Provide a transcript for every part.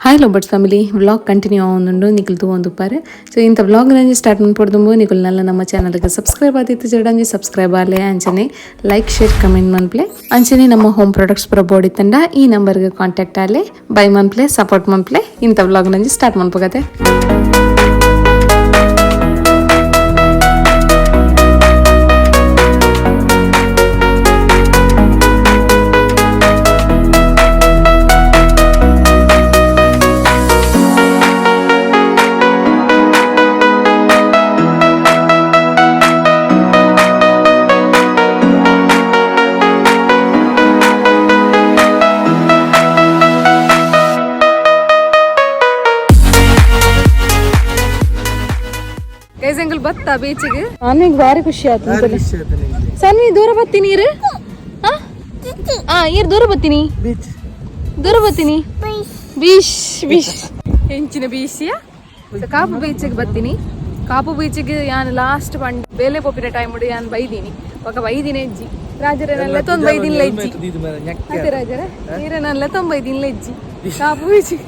Hii Lovebirdz Family vlog continue ಆಗುಂಡು ನಿಕಲ್ತು ಒಂದುಪಾರೆ ಸೊ ಇಂತ ವ್ಲಾಗ್ ರಂಜಿ ಸ್ಟಾರ್ಟ್ ಮಾಡ್ಪಡ್ದುಂಬು ನಿಕಲ್ ನಲ್ಲ ನಮ್ಮ ಚಾನೆಲ್ ಗೆ ಸಬ್ಸ್ಕ್ರೈಬ್ ಆದಿತ್ತು ಜಡಂಜಿ ಸಬ್ಸ್ಕ್ರೈಬ್ ಆಲೆ ಅಂಚನೆ ಲೈಕ್ ಶೇರ್ ಕಮೆಂಟ್ ಮನ್ಪ್ಲೆ ಅಂಚನೆ ನಮ್ಮ ಹೋಮ್ ಪ್ರಾಡಕ್ಟ್ಸ್ ಪುರ ಬೋರ್ಡ್ ಇತ್ತಂಡ ಈ ನಂಬರ್ ಗೆ ಕಾಂಟ್ಯಾಕ್ಟ್ ಆಲೆ ಬೈ ಮನ್ಪ್ಲೆ ಸಪೋರ್ಟ್ ಮನ್ಪ್ಲೆ ಇಂತ ವ್ಲಾಗ್ ರಂಜಿ ಸ್ಟಾರ್ಟ್ ಮನ್ಪಗತೆ ಬತ್ತಾ ಬೀಚಿಗೆ ನನಗೆ ಭಾರಿ ಖುಷಿ ಆಯ್ತು ಸನ್ನಿ ದೂರ ಬತ್ತೀನಿ ನೀರು ಈರ್ ದೂರ ಬತ್ತೀನಿ ದೂರ ಬತ್ತೀನಿ ಬೀಚ್ ಬೀಚ್ ಹೆಂಚಿನ ಬೀಚಿಯ ಕಾಪು ಬೀಚಿಗೆ ಬತ್ತೀನಿ ಕಾಪು ಬೀಚಿಗೆ ಯಾನ್ ಲಾಸ್ಟ್ ಪಂಡ್ ಬೇಲೆ ಪೋಪಿನ ಟೈಮ್ ಉಡು ಯಾನ್ ಬೈದೀನಿ ಒಕ್ಕ ಬೈದಿನ ಹೆಜ್ಜಿ ರಾಜರನ್ನೆಲ್ಲ ತೊಂದು ಬೈದಿನ್ಲ ಹೆಜ್ಜಿ ಅದೇ ರಾಜರ ನೀರನ್ನೆಲ್ಲ ತೊಂಬೈದಿನ್ಲ ಹೆಜ್ಜಿ ಕಾಪು ಬೀಚಿಗೆ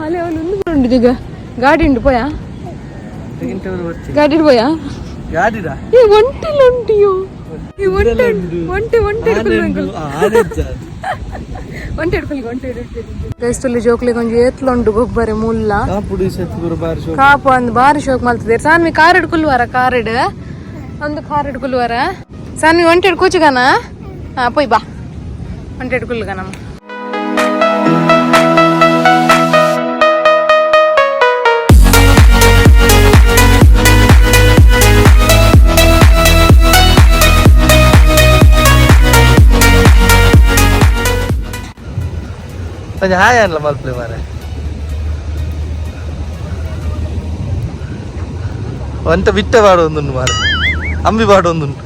ಅಲ್ಲೇ ಅವನು ಉಂಟು ಈಗ ಗಾಡಿ ಉಂಟು ಪೋಯಾ ಗಾಡಿ పోయా గాడిరా ఏ వంటలు ఉంటియో ఈ వంట ಗೈಸ್ತುಲಿ ಜೋಕ್ಲಿ ಕೊಂಚ ಏತ್ಲೊಂಡು ಗೊಬ್ಬರ ಮುಲ್ಲ ಕಾಪು ಅಂದ್ ಬಾರಿ ಶೋಕ್ ಮಲ್ತದೆ ಸಾನ್ವಿ ಕಾರ್ ಹಿಡ್ಕೊಲ್ವಾರ ಕಾರಿಡ್ ಒಂದು ಕಾರ್ ಹಿಡ್ಕೊಲ್ವಾರ ಸಾನ್ವಿ ಒಂಟೆ ಹಿಡ್ಕೋಚಿಗಾನ ಪೋಯ್ ಬಾ ಒಂಟೆ ಹಿಡ್ಕೊಲ್ಗಾನಮ್ಮ ಹಾಯಲ್ಲ ಮಲ್ಪಲೆ ಮಾರೆ ಒಂಟ ಬಿಟ್ಟೆ ಪಾಡೊಂದುಂಡು ಮಾರೆ ಅಂಬಿ ಪಾಡೊಂದುಂಡು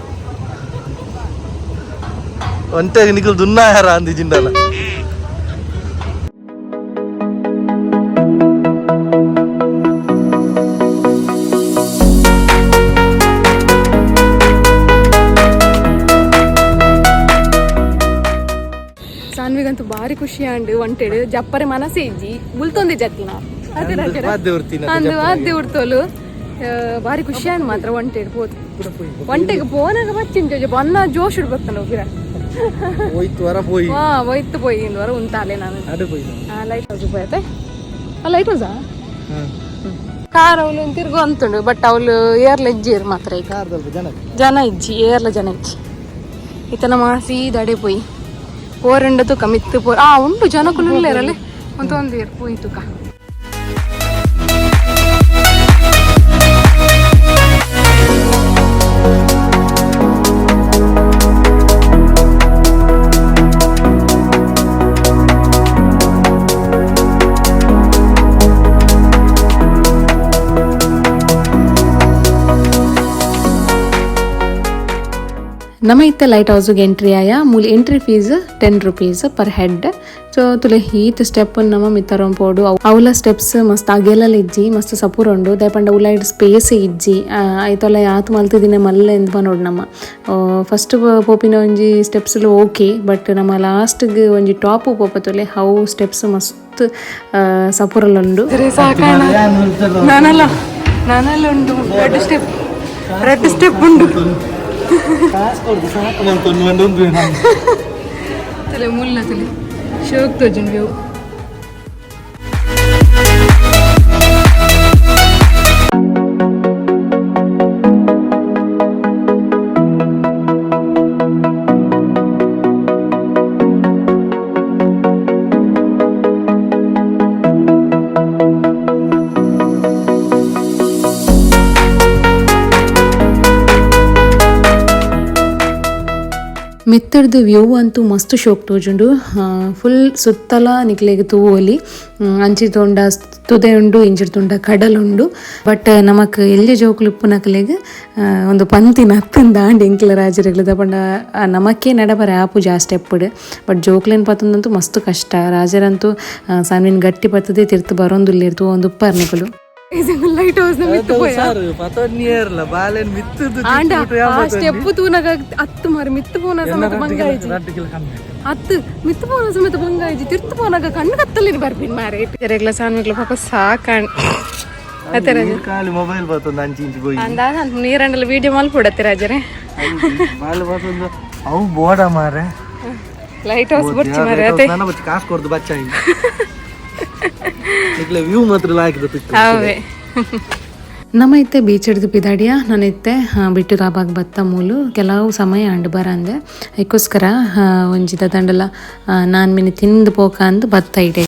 ಒಂಟೆಗೆ ನಿಖಲ್ ದುನ್ನಾಯಾರ ಅಂದಿ ಜಿಂಡಲ ಸಾನ್ವಿಗಂತೂ ಭಾರಿ ಖುಷಿ ಅಂಡ್ ಒಂಟೆಡ್ ಜಪ್ಪರೆ ಮನಸ್ಸೇ ಇಜ್ಜಿ ಬುಲ್ತೊಂದೆ ಜತ್ತಿನ ಅದೇ ಅಂದು ಅದೇ ಉಡ್ತೋಲು ಭಾರಿ ಖುಷಿ ಅಂಡ್ ಮಾತ್ರ ಒಂಟೆಡ್ ಹೋದ್ ಒಂಟೆಗೆ ಪೋನಾಗ ಬಚ್ಚಿಂಟು ಬನ್ನ ಜೋಶ್ ಉಡ್ಬರ್ತಾನ ಹೋಗಿರ ಒಯ್ತು ಪೋಯಿ ಇಂದವರ ಉಂತಾಲೆ ನಾನು ಲೈಟ್ ಹೌಸ್ ಹೋಯ್ತೆ ಲೈಟ್ ಹೌಸಾ ಕಾರ್ ಅವಳು ತಿರ್ಗು ಅಂತುಂಡು ಬಟ್ ಅವಳು ಏರ್ಲ ಇಜ್ಜಿ ಮಾತ್ರ ಈಗ ಜನ ಇಜ್ಜಿ ಏರ್ಲ ಜನ ಇಜ್ಜಿ ಈತನ ಮಾಸಿ ದಡೆ ಪೋಯಿ ಓರೆಂಡತು ಕಮಿತ್ತು ಉಂಟು ಜನಕ್ಕೂ ಇರಲಿ ಒಂದು ಹೋಯ್ತು ಕಾ ನಮ್ಮ ಇತ್ತ ಲೈಟ್ ಹೌಸ್ಗೆ ಎಂಟ್ರಿ ಆಯ ಮೂಲ entry fees 10 rupees per head so ತುಲೆ ಹೀತ್ ಸ್ಟೆಪ್ ನಮ್ಮ ಮಿತ್ತರಂ ಪೋಡು ಅವಲ ಸ್ಟೆಪ್ಸ್ ಮಸ್ತ್ ಅಗೆಲಲ ಇಜ್ಜಿ ಮಸ್ತ್ ಸಪೂರ ಉಂಡು ದಯಪಂಡ ಉಲೈಡ್ ಸ್ಪೇಸ್ ಇಜ್ಜಿ ಐತೊಲ ಯಾತ್ ಮಲ್ತದಿನ ಮಲ್ಲ ಎಂದ್ ಪನೋಡು ನಮ್ಮ ಫಸ್ಟ್ ಪೋಪಿನ ಒಂಜಿ ಸ್ಟೆಪ್ಸ್ ಓಕೆ ಬಟ್ ನಮ್ಮ ಲಾಸ್ಟ್ಗೆ ಒಂಜಿ ಟಾಪ್ ಪೋಪತೊಲೆ ಹೌ ಸ್ಟೆಪ್ಸ್ ಮಸ್ತ್ ಸಪೂರಲ ಉಂಡು ನಾನಲ್ಲ ಉಂಡು ರೆಡ್ ಸ್ಟೆಪ್ ಉಂಡು ತಲೆ ಮುಲ್ಲ ತಲೆ ಶೋಕ್ ತೋಜುಂಡು ವ್ಯೂ ಮಿತ್ತರ್ದು ವ್ಯೂ ಅಂತೂ ಮಸ್ತ್ ಶೋಕ್ ತೋಜುಂಡು ಫುಲ್ ಸುತ್ತಲ ನಿಕ್ಲೆಗ್ ತೂವೊಲಿ ಅಂಚಿ ತೊಂಡ ತುದೆ ಉಂಡು ಇಂಚಿಡ್ ತೊಂಡ ಕಡಲ್ ಉಂಡು ಬಟ್ ನಮಕ್ ಎಲ್ಲಿ ಜೋಕ್ಲು ಉಪ್ಪುನಕ್ಲೆಗ್ ಒಂದು ಪಂತಿನ ಹತ್ತನ್ ದಾಂಡಿ ಎಂಕ್ಲ ರಾಜರೆಗ್ಲದ ಪಂಡ ನಮಕ್ಕೆ ನಡಬರ ಆಪು ಜಾಸ್ತಿ ಎಪ್ಪುಡು ಬಟ್ ಜೋಕ್ಲೆನ್ ಪತ್ತಂದಂತೂ ಮಸ್ತ್ ಕಷ್ಟ ರಾಜರಂತೂ ಸಾನ್ವಿನ್ ಗಟ್ಟಿ ಪತ್ತದೇ ತಿರ್ತು ಬರೋಂದುಲ್ಲೇರ್ತು ಒಂದು ಉಪ್ಪರ್ನಿಕಲು ಲೈಟ್ ಹೌಸ್ ಮಿತ್ತು ಪೋಯ ಬಾಲೆನ್ ಮಿತ್ತು ಸ್ಟೆಪ್ ತೂನಗ ಹತ್ತು ಮಾರಿ ಮಿತ್ತು ಪೋನ ಸಮಕ ಮಂಗಾಯಿಜಿ ಅತ್ತು ಮಿತ್ತು ಪೋನ ಸಮೇತ ಬಂಗಾಯ್ಜಿ ತಿರ್ತು ಪೋನಾಗ ಕಣ್ಣು ಕತ್ತಲಿನ ಬರ್ತೀನಿ ಮಾರೆ ರೆಗ್ಲ ಸಾನ್ವಿಗ್ಲ ಪಾಪ ಸಾಕಣ್ ಅತ್ತೆ ರಾಜ ಕಾಲಿ ಮೊಬೈಲ್ ಬರ್ತೊಂದು ಅಂಚಿ ಇಂಚಿ ಹೋಗಿ ಅಂದಾದ ನೀರಂಡಲ್ಲ ವಿಡಿಯೋ ಮಲ್ಪಡತ್ತೆ ರಾಜರೇ ಮಾಲ್ ಬರ್ತೊಂದು ಅವು ಬೋಡ ಮಾರೆ ಲೈಟ್ ಹೌಸ್ ಬರ್ಚಿ ಮಾರೆ ಅತ್ತೆ ನಾನು ಬಚ್ಚ ಕಾಸು ಕೊಡ್ದು ಬಚ್ಚ ಇಗ್ಲ ವ್ಯೂ ಮಾತ್ರ ಲಾಯ್ಕಿದ ಪಿಕ್ಚರ್ ಅವೇ ನಮ್ಮ ಇತ್ತೆ ಬೀಚ್ ಹಿಡ್ದು ಪಿದಾಡಿಯ ನಾನಿತ್ತೆ ಬಿಟ್ಟು ರಾಬಾಗ ಬತ್ತ ಮೂಲು ಕೆಲವು ಸಮಯ ಅಂಡು ಬರಂದೆ ಅದಕ್ಕೋಸ್ಕರ ಒಂಜಿದ ದಂಡಲ ನಾನು ಮಿನಿ ತಿಂದು ಪೋಕ ಅಂದು ಬತ್ತ ಇಡೆ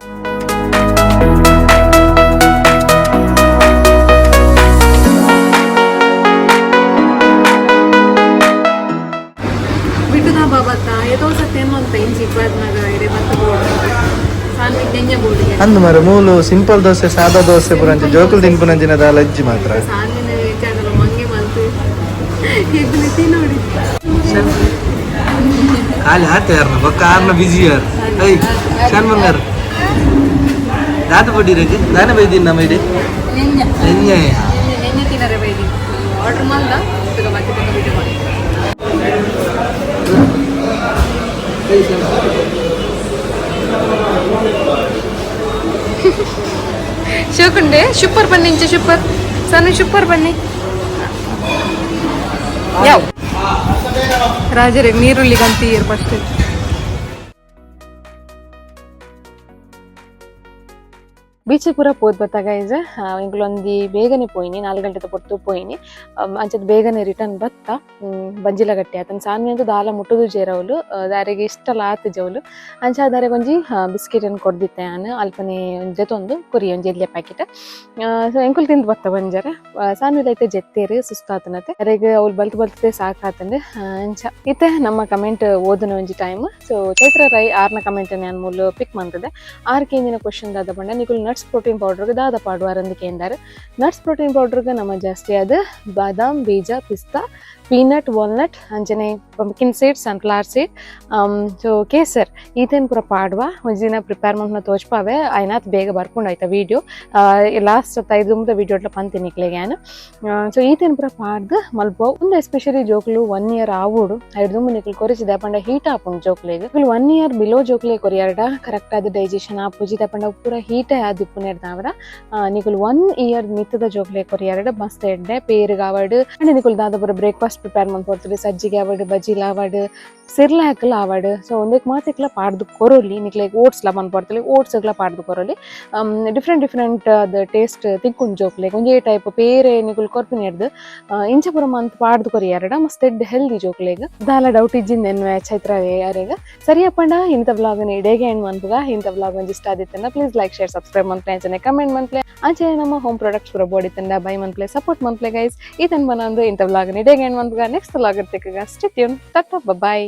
ಬಿಟ್ಟು ರಾಬಾ ಬತ್ತ ಏದೋ ಸತ್ತೇನು ಅಂತ ಇಂಚಿ ಇಪ್ಪತ್ನಾಗ ಇಡೆ ಬತ್ತ ಅಂದು ಮರ ಮೂಲು ಸಿಂಪಲ್ ದೋಸೆ ಸಾದಾ ದೋಸೆ ಪುರಂಜಿ ಜೋಕುಲು ತಿನ್ಪುನಂಜಿನ ದಾಲ ಅಜ್ಜಿ ಮಾತ್ರ ಖಾಲಿ ಹಾತೆ ಯಾರನ್ನ ಬೊಕ್ಕ ಆರ್ನ ಬಿಜಿ ಯಾರು ಐ ಶಾನ್ ಮಂಗಾರ ದಾದ ಬಡ್ಡಿ ರೇಜಿ ದಾನೆ ಬೈದಿನ ನಮ್ಮ ಇಡೆ ಎಣ್ಣೆ ತಿನ್ನರೆ ಬೈದಿ ಆರ್ಡರ್ ಮಾಡ್ದ ಬಾಕಿ ವಿಡಿಯೋ ಮಾಡಿ ಶಿವಕುಂಡೆ ಸೂಪರ್ ಬನ್ನಿ ಇಂಚೆ ಸೂಪರ್ ಸಣ್ಣ ಸೂಪರ್ ಬನ್ನಿ ಯಾವ ರಾಜರೇ ನೀರುಳ್ಳಿಗಂತ ಇಯರ್ ಫಸ್ಟ್ ಬೀಚ್ ಪೂರ ಪೋದ್ ಬತ್ತಾಗ ಇಸ್ ಇಂಕ್ಲೊಂದಿ ಬೇಗನೆ ಪೋಯಿನಿ 4 ಗಂಟೆ ಪೊರ್ತು ಪೋಯಿನಿ ಅಂಚದ ಬೇಗನೆ ರಿಟರ್ನ್ ಬತ್ತ ಬಂಜಿಲ ಗಟ್ಟಿ ಆತನ ಸಾನ್ವಿ ಅಂತೂ ದಾಲ ಮುಟ್ಟುದು ಜೇರವಲು ದಾರಿಗೆ ಇಷ್ಟಲ್ಲ ಆತು ಜವಲು ಅಂಚ ದಾರಿಗೆ ಒಂಜಿ ಬಿಸ್ಕೆಟ್ ಅನ್ನು ಕೊಡ್ದಿತ್ತೆ ನಾನು ಅಲ್ಪನೆ ಜೊತೊಂದು ಕುರಿ ಒಂಜಿ ಎಡ್ಲೆ ಪ್ಯಾಕೆಟ್ ಸೊ ಎಂಕುಲ್ ತಿಂದು ಬತ್ತ ಬಂಜಾರ ಸಾನ್ವಿದೈತೆ ಜೆತ್ತೇರಿ ಸುಸ್ತಾತನತೆ ಅರೆಗೆ ಅವ್ಳು ಬಲ್ತದೆ ಸಾಕಾತಂದೆ ಅಂಚ ಇತ್ತೆ ನಮ್ಮ ಕಮೆಂಟ್ ಓದನ ಒಂಜಿ ಟೈಮ್ ಸೊ ಚೈತ್ರ ರೈ 6ನ ಕಮೆಂಟ್ ನಾನು ಮೂಲು ಪಿಕ್ ಮಾಡ್ತದೆ 6 ಕೇಂದಿನ ಕ್ವಶನ್ ದಾದ ಬಂಡ ನಿಕುಲ್ ನಟ್ಸ್ ಪ್ರೋಟೀನ್ ಪೌಡರ್ಗೆ ದಾದ ಪಾಡುವಾರಂದಿಕೆ ಎಂದಾರು ನಟ್ಸ್ ಪ್ರೋಟೀನ್ ಪೌಡರ್ಗೆ ನಮ್ಮ ಜಾಸ್ತಿ ಅದು ಬಾದಾಮ್ ಬೀಜ ಪಿಸ್ತಾ ಪೀನಟ್ ವಾಲ್ನಟ್ ಅಂಚನೆ pumpkin seed sunflower seed so ಕೇಸರ್ ಈತೇನು ಪೂರ ಪಾಡುವ ಒಂದಿನ ಪ್ರಿಪೇರ್ ಮಾಡ್ನ ತೋಚ್ಪಾವೆ ಐನಾತ್ ಬೇಗ ಬರ್ಕೊಂಡು ಆಯ್ತಾ ವೀಡಿಯೋ ಲಾಸ್ಟ್ 5 ಮುಂದೆ ವೀಡಿಯೋಟ್ಲ ಪಂತೀನಿ ಕ್ಲೇಗ್ಯಾನು ಸೊ ಈತೇನು ಪೂರ ಪಾಡ್ದು ಮಲ್ಪೋ ಒಂದು ಎಸ್ಪೆಷಲಿ ಜೋಕ್ಲು 1 ಇಯರ್ ಆವುಡು 5 ನಿಕಲ್ ಕೊರಿಸಿದೆ ಪಂಡ ಹೀಟ್ ಆಪುಂಡು ಜೋಕ್ಲೆಗೆ 1 ಇಯರ್ ಬಿಲೋ ಜೋಕ್ಲೆ ಕೊರಿಯಾರ್ಡ ಕರೆಕ್ಟ್ ಆದ ಡೈಜೆಷನ್ ಆಪುಜಿ ಪಂಡ ಪೂರ ಹೀಟೇ ಆದಿಪ್ಪುನೇರ್ದಾವ್ರ ನಿಕುಲ್ 1 ಇಯರ್ ಮಿತ್ತದ ಜೋಕ್ಲೆ ಕೊರಿಯಾರ್ಡ ಮಸ್ತ್ ಎಡ್ಡೆ ಪೇರಿಗೆ ಆವಡು ಅಂಡ್ ನಿಕುಲ್ ದಾದ ಪೂರ ಬ್ರೇಕ್ಫಾಸ್ಟ್ ಪ್ರಿಪೇರ್ ಮಾಡ್ಕೊಡ್ತೀವಿ ಸಜ್ಜಿಗೆ ಆವಡು ಬಜ್ಜಿಲ ಆವಡು ಸಿರ್ಲಾಕಲ್ಲ ಆವಡು ಸೊ ಒಂದಕ್ಕೆ ಮಾತಿಕ್ಲ ಪಾಡ್ದು ಕೊರೋಲಿ ನಿಕ್ಲೆಗ್ ಓಟ್ಸ್ಲ ಬಂದ್ಕೊಡ್ತೀವಿ ಓಟ್ಸ್ಗಳ ಪಾಡ್ದು ಕೊರೋಲಿ ಡಿಫ್ರೆಂಟ್ ಅದು ಟೇಸ್ಟ್ ತಿಕ್ಕೊಂಡು ಜೋಕ್ಲೆಗ್ ಒಂದೇ ಟೈಪ್ ಬೇರೆ ನಿಕುಲ್ ಕೊರ್ಪಿನ ಹಿಡ್ದು ಇಂಚಪುರ ಮಂತ್ ಪಾಡ್ದು ಕೊರಿಯಾರಡ ಮಸ್ತ್ ಎಡ್ ಹೆಲ್ದಿ ಜೋಕ್ಲೆಗ್ ದಾಲ ಡೌಟ್ ಇಜ್ಜಿಂದ ಎನ್ವೆ ಚೈತ್ರ ಯಾರೇಗ ಸರಿಯಪ್ಪಂಡ ಇಂಥ ವ್ಲಾಗ್ನ ಇಡೇಗೆ ಹೆಣ್ಣು ಮನ್ಪುಗ ಇಂಥ ವ್ಲಾಗ್ ಒಂದು ಇಷ್ಟ ಆದಿತ್ತಂಡ ಪ್ಲೀಸ್ ಲೈಕ್ ಶೇರ್ ಸಬ್ಸ್ಕ್ರೈಬ್ ಮನ್ಪ್ಲೆ ಅಂಚನೆ ಕಮೆಂಟ್ ಮನ್ಪ್ಲೆ ಅಂಚೆ ನಮ್ಮ ಹೋಮ್ ಪ್ರಾಡಕ್ಟ್ಸ್ ಪೂರ ಬೋಡಿತ್ತಂಡ ಬೈ ಮನ್ಪ್ಲೆ ಸಪೋರ್ಟ್ ಮನ್ಪ್ಲೆ ಗೈಸ್ ಈತನ್ ಬಂದು ಇಂಥ ವ್ಲಾಗ್ನ ಇಡೇಗೆ ಹೆಣ್ಣು ಮನ್ಪುಗ ನೆಕ್ಸ್ಟ್ ವ್ಲಾಗ್ ಇರ್ತಿಕ ಸ್ಟೇ ಟ್ಯೂನ್ ಟಾಟಾ ಬೈ